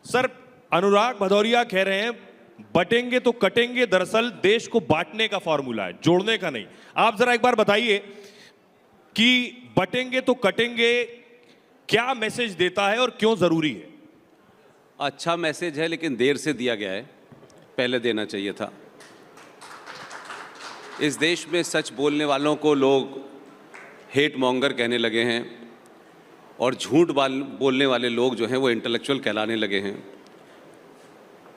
Sir, अनुराग भदौरिया कह रहे हैं बटेंगे तो कटेंगे दरअसल देश को बांटने का फॉर्मूला है, जोड़ने का नहीं। आप जरा एक बार बताइए कि बटेंगे तो कटेंगे क्या मैसेज देता है और क्यों जरूरी है? अच्छा मैसेज है लेकिन देर से दिया गया है, पहले देना चाहिए था। इस देश में सच बोलने वालों को लोग हेट मॉन्गर कहने लगे हैं और झूठ बोलने वाले लोग जो हैं वो इंटेलेक्चुअल कहलाने लगे हैं।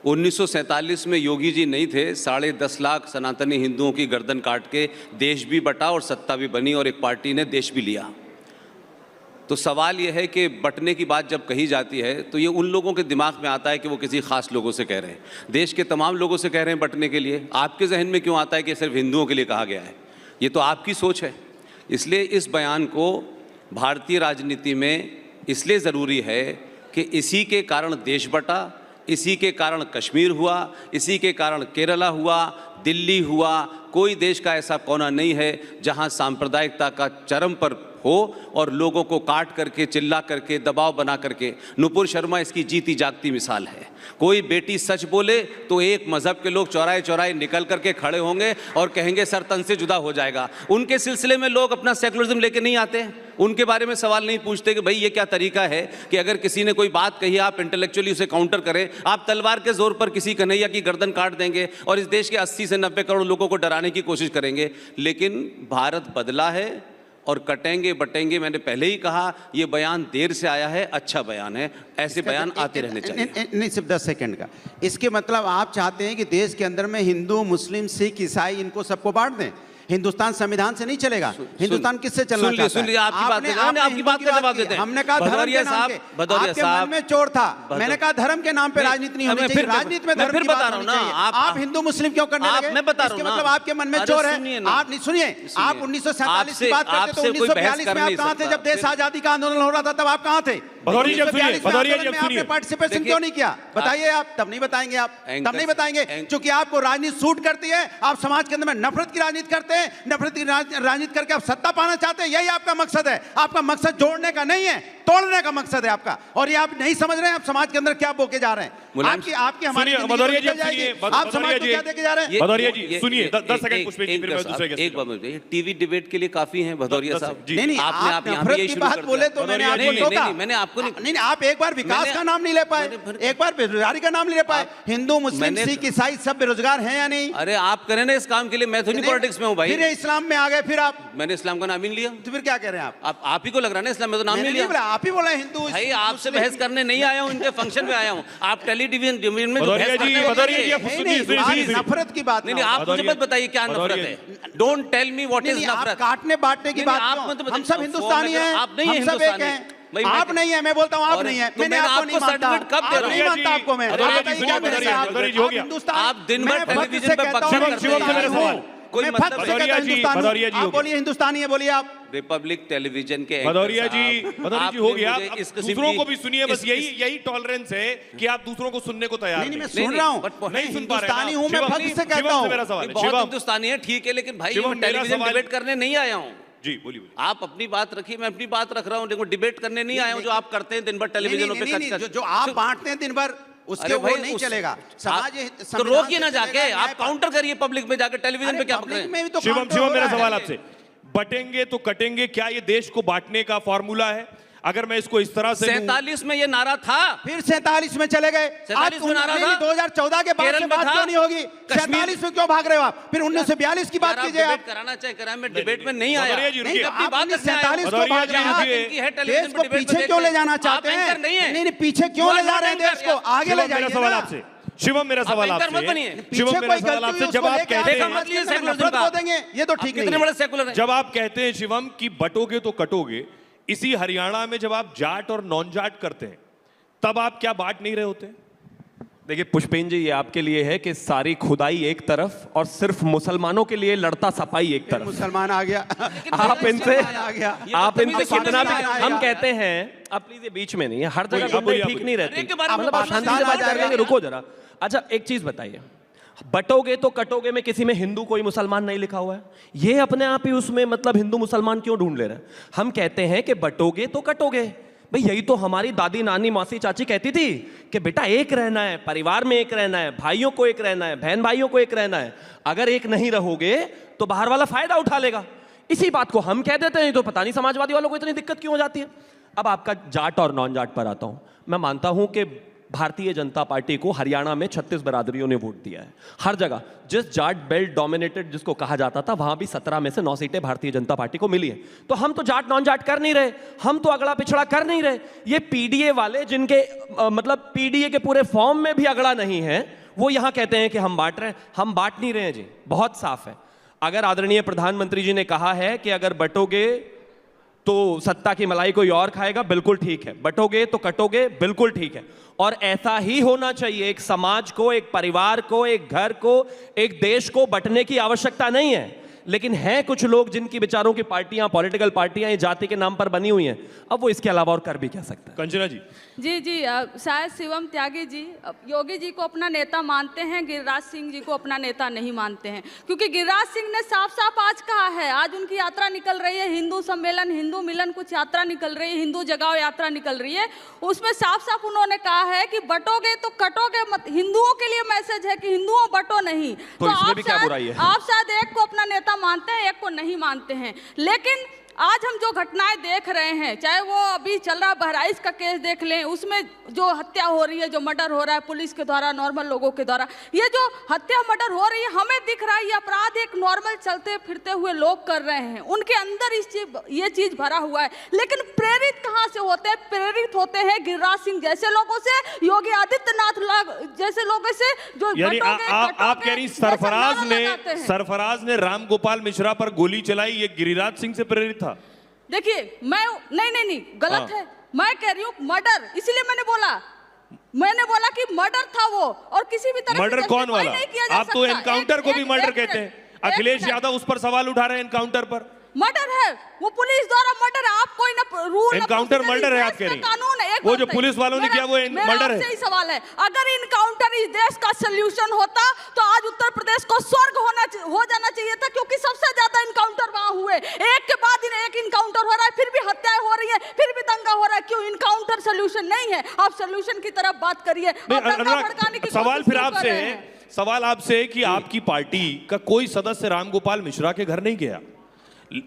1947 में योगी जी नहीं थे, 10.5 लाख सनातनी हिंदुओं की गर्दन काट के देश भी बटा और सत्ता भी बनी और एक पार्टी ने देश भी लिया। तो सवाल यह है कि बटने की बात जब कही जाती है तो ये उन लोगों के दिमाग में आता है कि वो किसी खास लोगों से कह रहे हैं, देश के तमाम लोगों से कह रहे हैं बटने के लिए। आपके जहन में क्यों आता है कि सिर्फ हिंदुओं के लिए कहा गया है? ये तो आपकी सोच है। इसलिए इस बयान को भारतीय राजनीति में इसलिए ज़रूरी है कि इसी के कारण देश बटा, इसी के कारण कश्मीर हुआ, इसी के कारण केरला हुआ, दिल्ली हुआ। कोई देश का ऐसा कोना नहीं है जहां सांप्रदायिकता का चरम पर हो और लोगों को काट करके, चिल्ला करके, दबाव बना करके। नुपुर शर्मा इसकी जीती जागती मिसाल है। कोई बेटी सच बोले तो एक मजहब के लोग चौराहे चौराहे निकल करके खड़े होंगे और कहेंगे सर तन से जुदा हो जाएगा। उनके सिलसिले में लोग अपना सेकुलरिज्म लेके नहीं आते, उनके बारे में सवाल नहीं पूछते कि भाई ये क्या तरीका है कि अगर किसी ने कोई बात कही आप इंटेलेक्चुअली उसे काउंटर करें। आप तलवार के जोर पर किसी कन्हैया की गर्दन काट देंगे और इस देश के 80 से 90 करोड़ लोगों को डराने की कोशिश करेंगे। लेकिन भारत बदला है और कटेंगे बटेंगे, मैंने पहले ही कहा, ये बयान देर से आया है, अच्छा बयान है, ऐसे बयान आते रहने चाहिए। नहीं, सिर्फ 10 सेकंड का। इसके मतलब आप चाहते हैं कि देश के अंदर में हिंदू, मुस्लिम, सिख, ईसाई इनको सबको बांट दें? हिंदुस्तान संविधान से नहीं चलेगा। हिंदुस्तान किससे चलना चाहता है? सुन लीजिए, आपकी बात का जवाब देते हैं। हमने कहा धर्म के नाम पे, आपके मन में चोर था। मैंने कहा धर्म के नाम पे राजनीति नहीं होनी चाहिए। राजनीति में धर्म की बात होनी चाहिए। आप हिंदू मुस्लिम क्यों करने लगे? मैं बता रहा हूं, मतलब आपके मन में चोर है। आप नहीं सुनिए, आप 1947 की बात करते तो 1942 में आप कहां थे? जब देश आजादी का आंदोलन हो रहा था तब आप कहां थे? भदौरिया जी आपने पार्टिसिपेशन क्यों नहीं किया? बताइए। आप तब नहीं बताएंगे, आप तब नहीं बताएंगे क्योंकि आपको राजनीति सूट करती है। आप समाज के अंदर में नफरत की राजनीति करते हैं, नफरत की राजनीति करके आप सत्ता पाना चाहते हैं। यही आपका मकसद है। आपका मकसद जोड़ने का नहीं है, तोड़ने का मकसद है आपका। और ये आप नहीं समझ रहे हैं आप समाज के अंदर क्या बोके जा रहे हैं। आपकी हमारी भदौरिया जी, आप समाज को क्या देके जा रहे हैं? भदौरिया जी सुनिए, 10 सेकंड पुष्पेंद्र जी, फिर मैं दूसरे के एक बात टीवी डिबेट के लिए काफी है भदौरिया साहब। नहीं, आप नफरत की बात बोले तो मैंने आपको टोका। मैंने आपको नहीं, आप एक बार विकास का नाम नहीं ले पाए, एक बार बेरोजगारी का नाम नहीं ले पाए। हिंदू, मुस्लिम, सिख, ईसाई सब बेरोजगार हैं या नहीं? अरे आप करें ना इस काम के लिए, मैं तो नहीं पॉलिटिक्स में हूँ भाई। फिर इस्लाम में आ गए, फिर आप। मैंने इस्लाम का नाम ही नहीं लिया, तो फिर क्या कह रहे हैं आप ही को लग रहा है ना इस्लाम में तो नाम नहीं लिया। आप ही बोला हिंदू। भाई आपसे बहस करने नहीं आया हूँ, इनके फंक्शन में आया हूँ। आप टेलीविजन में नफरत की बात नहीं, आप मुझे मत बताइए क्या नफरत है। Don't tell me what is नफरत। काटने बांटने की बात, हम सब हिंदुस्तानी हैं, आप नहीं हम सब एक हैं। आप नहीं है, मैं बोलता हूँ आप नहीं है। मैंने आपको नहीं मानता, कब दे रहा हूँ? नहीं मानता आपको मैं। आप दिन भर टेलीविजन पे बकचोद करते हैं। कोई मतलब भदौरिया जी, आप बोलिए हिंदुस्तानी है, बोलिए आप। रिपब्लिक टेलीविजन के भदौरिया जी हो गया। दूसरों को भी सुनिए, बस यही टॉलरेंस है कि आप दूसरों को सुनने को तैयार नहीं। मैं सुन रहा हूँ, नहीं सुन पा रहे। हिंदुस्तानी हूँ मैं, फर्क से कहता हूँ। मेरा सवाल है, बहुत हिंदुस्तानी है, ठीक है, लेकिन भाई मैं टेलीविजन डिबेट करने नहीं आया हूँ। जी बोलिए। आप अपनी बात रखिए, मैं अपनी बात रख रहा हूँ। देखो डिबेट करने नहीं आया हूँ जो आप करते हैं दिन भर टेलीविजन पे। जो आप बांटते हैं दिन भर उसके वो नहीं चलेगा। समाज तो रोकिए ना जाके, आप काउंटर करिए पब्लिक में जाकर। टेलीविजन पे क्या पकड़ रहे हैं? शिवम मेरा सवाल आपसे, बटेंगे तो कटेंगे क्या ये देश को बांटने का फॉर्मूला है? अगर मैं इसको इस तरह से 47 में ये नारा था, फिर 47 में चले गए। 47 में नारा था। 2014 के बाद की बात क्यों नहीं होगी? 47 में क्यों भाग रहे हो आप? फिर 1942 की बात कीजिए। आप कराना चाहिए कराएं, मैं डिबेट में नहीं आया। नहीं, अपनी बात 47 को भाग रहे हैं। देश को पीछे क्यों ले जाना चाहते हैं? नहीं, पीछे क्यों ले जा रहे हैं देश को? आगे ले जाइए। सवाल आपसे शिवम, मेरा सवाल आपसे, शिवम मेरा सवाल आपसे, जब आप कहते हैं ये तो ठीक नहीं है। जब आप कहते हैं शिवम कि बटोगे तो कटोगे, इसी हरियाणा में जब आप जाट और नॉन जाट करते हैं तब आप क्या बांट नहीं रहे होते? देखिए पुष्पेंद्र जी, ये आपके लिए है कि सारी खुदाई एक तरफ और सिर्फ मुसलमानों के लिए लड़ता सपाई एक तरफ। मुसलमान आ गया। आप इनसे कितना भी हम कहते हैं, आप प्लीज ये बीच में नहीं है, हर जगह ठीक नहीं रहती। मतलब शांति से बात कर लेंगे, रुको जरा। अच्छा एक चीज बताइए, बटोगे तो कटोगे में किसी में हिंदू कोई मुसलमान नहीं लिखा हुआ है। ये अपने आप ही उसमें मतलब हिंदू मुसलमान क्यों ढूंढ ले रहे हैं? हम कहते हैं कि बटोगे तो कटोगे, भाई यही तो हमारी दादी नानी मासी चाची कहती थी कि बेटा एक रहना है, परिवार में एक रहना है, भाइयों को एक रहना है, बहन भाइयों को एक रहना है। अगर एक नहीं रहोगे तो बाहर वाला फायदा उठा लेगा। इसी बात को हम कह देते हैं तो पता नहीं समाजवादी वालों को इतनी दिक्कत क्यों हो जाती है। अब आपका जाट और नॉन जाट पर आता हूं। मैं मानता हूं कि भारतीय जनता पार्टी को हरियाणा में 36 बिरादरियों ने वोट दिया है। हर जगह जिस जाट बेल्ट डोमिनेटेड जिसको कहा जाता था, वहां भी 17 में से 9 सीटें भारतीय जनता पार्टी को मिली है। तो हम तो जाट नॉन जाट कर नहीं रहे, हम तो अगड़ा पिछड़ा कर नहीं रहे। ये पीडीए वाले जिनके मतलब पीडीए के पूरे फॉर्म में भी अगड़ा नहीं है, वो यहां कहते हैं कि हम बांट रहे हैं। हम बांट नहीं रहे हैं जी, बहुत साफ है। अगर आदरणीय प्रधानमंत्री जी ने कहा है कि अगर बटोगे तो सत्ता की मलाई कोई और खाएगा, बिल्कुल ठीक है। बटोगे तो कटोगे, बिल्कुल ठीक है। और ऐसा ही होना चाहिए। एक समाज को, एक परिवार को, एक घर को, एक देश को बंटने की आवश्यकता नहीं है। लेकिन हैं कुछ लोग जिनकी विचारों की पार्टियां, पॉलिटिकल पार्टियां ये जाति के नाम पर बनी हुई हैं। अब वो इसके अलावा और कर भी क्या सकता है। कंचना जी। जी शायद शिवम त्यागी जी योगी जी को अपना नेता मानते हैं, गिरिराज सिंह जी को अपना नेता नहीं मानते हैं। क्योंकि गिरिराज सिंह ने साफ साफ आज कहा है, आज उनकी यात्रा निकल रही है, हिंदू सम्मेलन, हिंदू मिलन कुछ यात्रा निकल रही है, हिंदू जगाओ यात्रा निकल रही है। उसमें साफ साफ उन्होंने कहा है कि बटोगे तो कटोगे मत। हिंदुओं के लिए मैसेज है कि हिंदुओं बटो नहीं। तो इसमें भी क्या बुराई है? आप शायद एक को अपना नेता मानते हैं, एक को नहीं मानते हैं। लेकिन आज हम जो घटनाएं देख रहे हैं, चाहे वो अभी चल रहा बहराइच का केस देख लें, उसमें जो हत्या हो रही है, जो मर्डर हो रहा है पुलिस के द्वारा, नॉर्मल लोगों के द्वारा, ये जो हत्या मर्डर हो रही है, हमें दिख रहा है ये अपराध एक नॉर्मल चलते फिरते हुए लोग कर रहे हैं। उनके अंदर ये चीज भरा हुआ है। लेकिन प्रेरित कहाँ से होते हैं? प्रेरित होते हैं गिरिराज सिंह जैसे लोगों से, योगी आदित्यनाथ जैसे लोगों से, जो यानी आप कह रही सरफराज ने राम गोपाल मिश्रा पर गोली चलाई, ये गिरिराज सिंह से प्रेरित था? देखिए मैं नहीं गलत है। मैं कह रही हूँ मर्डर, इसलिए मैंने बोला कि मर्डर था वो, और किसी भी तरह मर्डर कौन वाला? आप तो एनकाउंटर को भी मर्डर कहते हैं। अखिलेश यादव उस पर सवाल उठा रहे हैं एनकाउंटर पर। मर्डर है वो, पुलिस द्वारा मर्डर है। आप कोई ना रूल एनकाउंटर मर्डर है आप कह रही हैं? कानून है, वो जो पुलिस वालों ने किया वो मर्डर है। सही सवाल है। अगर इनकाउंटर इस देश का सोल्यूशन होता तो आज उत्तर प्रदेश को स्वर्ग हो जाना चाहिए था, क्योंकि सबसे ज्यादा इनकाउंटर वहां हुए। एक के बाद एक इनकाउंटर हो रहा है, फिर भी हत्याएं हो रही है, फिर भी दंगा हो रहा है। क्यों इनकाउंटर सोल्यूशन नहीं है? आप सोल्यूशन की तरफ बात करिए। सवाल फिर आपसे है, सवाल आपसे कि आपकी पार्टी का कोई सदस्य रामगोपाल मिश्रा के घर नहीं गया।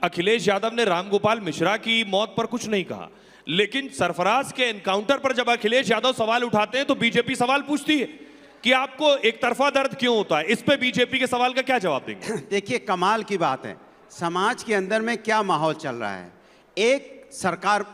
अखिलेश यादव ने रामगोपाल मिश्रा की मौत पर कुछ नहीं कहा, लेकिन सरफराज के एनकाउंटर पर जब अखिलेश यादव सवाल उठाते हैं तो बीजेपी सवाल पूछती है कि आपको एक तरफा दर्द क्यों होता है। इस पे बीजेपी के सवाल का क्या जवाब देंगे? देखिए कमाल की बात है, समाज के अंदर में क्या माहौल चल रहा है। एक सरकार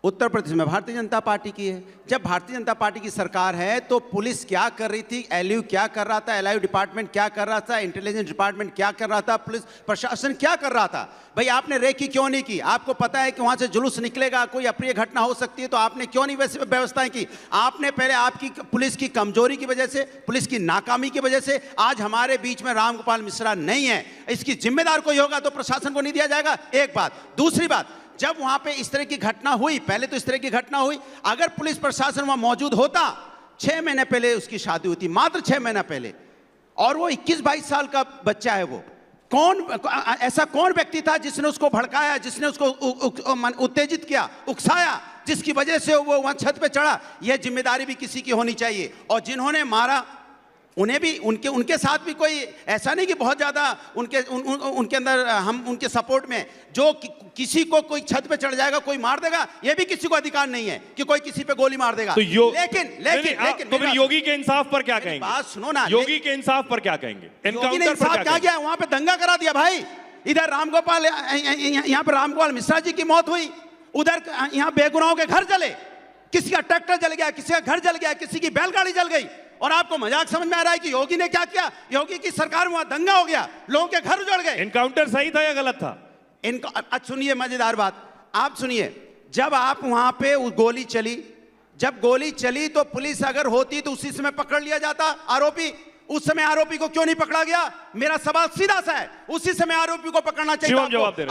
उत्तर प्रदेश में भारतीय जनता पार्टी की है। जब भारतीय जनता पार्टी की सरकार है तो पुलिस क्या कर रही थी, एलयू क्या कर रहा था, एलआईयू डिपार्टमेंट क्या कर रहा था, इंटेलिजेंस डिपार्टमेंट क्या कर रहा था, पुलिस प्रशासन क्या कर रहा था। भाई आपने रेकी क्यों नहीं की? आपको पता है कि वहां से जुलूस निकलेगा, कोई अप्रिय घटना हो सकती है, तो आपने क्यों नहीं वैसे व्यवस्थाएं की? आपने पहले आपकी पुलिस की कमजोरी की वजह से, पुलिस की नाकामी की वजह से आज हमारे बीच में रामगोपाल मिश्रा नहीं है। इसकी जिम्मेदार कोई होगा तो प्रशासन को नहीं दिया जाएगा, एक बात। दूसरी बात, जब वहां पे इस तरह की घटना हुई, पहले तो इस तरह की घटना हुई, अगर पुलिस प्रशासन वहां मौजूद होता, 6 महीने पहले उसकी शादी हुई थी, मात्र 6 महीना पहले, और वो 21-22 साल का बच्चा है। वो ऐसा कौन व्यक्ति था जिसने उसको भड़काया, जिसने उसको उत्तेजित किया, उकसाया, जिसकी वजह से वो वहां छत पे चढ़ा? यह जिम्मेदारी भी किसी की होनी चाहिए। और जिन्होंने मारा उन्हें भी, उनके साथ भी कोई ऐसा नहीं कि बहुत ज्यादा उनके अंदर हम उनके सपोर्ट में, जो किसी को कोई छत पे चढ़ जाएगा, कोई मार देगा, ये भी किसी को अधिकार नहीं है कि कोई किसी पे गोली मार देगा। तो लेकिन तो फिर योगी के इंसाफ पर क्या कहेंगे? बात सुनो ना, योगी के इंसाफ पर क्या कहेंगे? योगी ने इंसाफ क्या किया? वहां पे दंगा करा दिया भाई। इधर रामगोपाल, यहाँ पे रामगोपाल मिश्रा जी की मौत हुई, उधर यहाँ बेगुनाहों के घर जले, किसी का ट्रैक्टर जल गया, किसी का घर जल गया, किसी की बैलगाड़ी जल गई, और आपको मजाक समझ में आ रहा है कि योगी ने क्या किया? योगी की सरकार में वहां दंगा हो गया, लोगों के घर उजड़ गए। एनकाउंटर सही था या गलत था? सुनिए मजेदार बात, आप सुनिए, जब आप वहां पे गोली चली, जब गोली चली तो पुलिस अगर होती तो उसी समय पकड़ लिया जाता आरोपी। उस समय आरोपी को क्यों नहीं पकड़ा गया? मेरा सवाल सीधा सा है, उसी समय आरोपी को पकड़ना चाहिए। जवाब दे रहे हैं।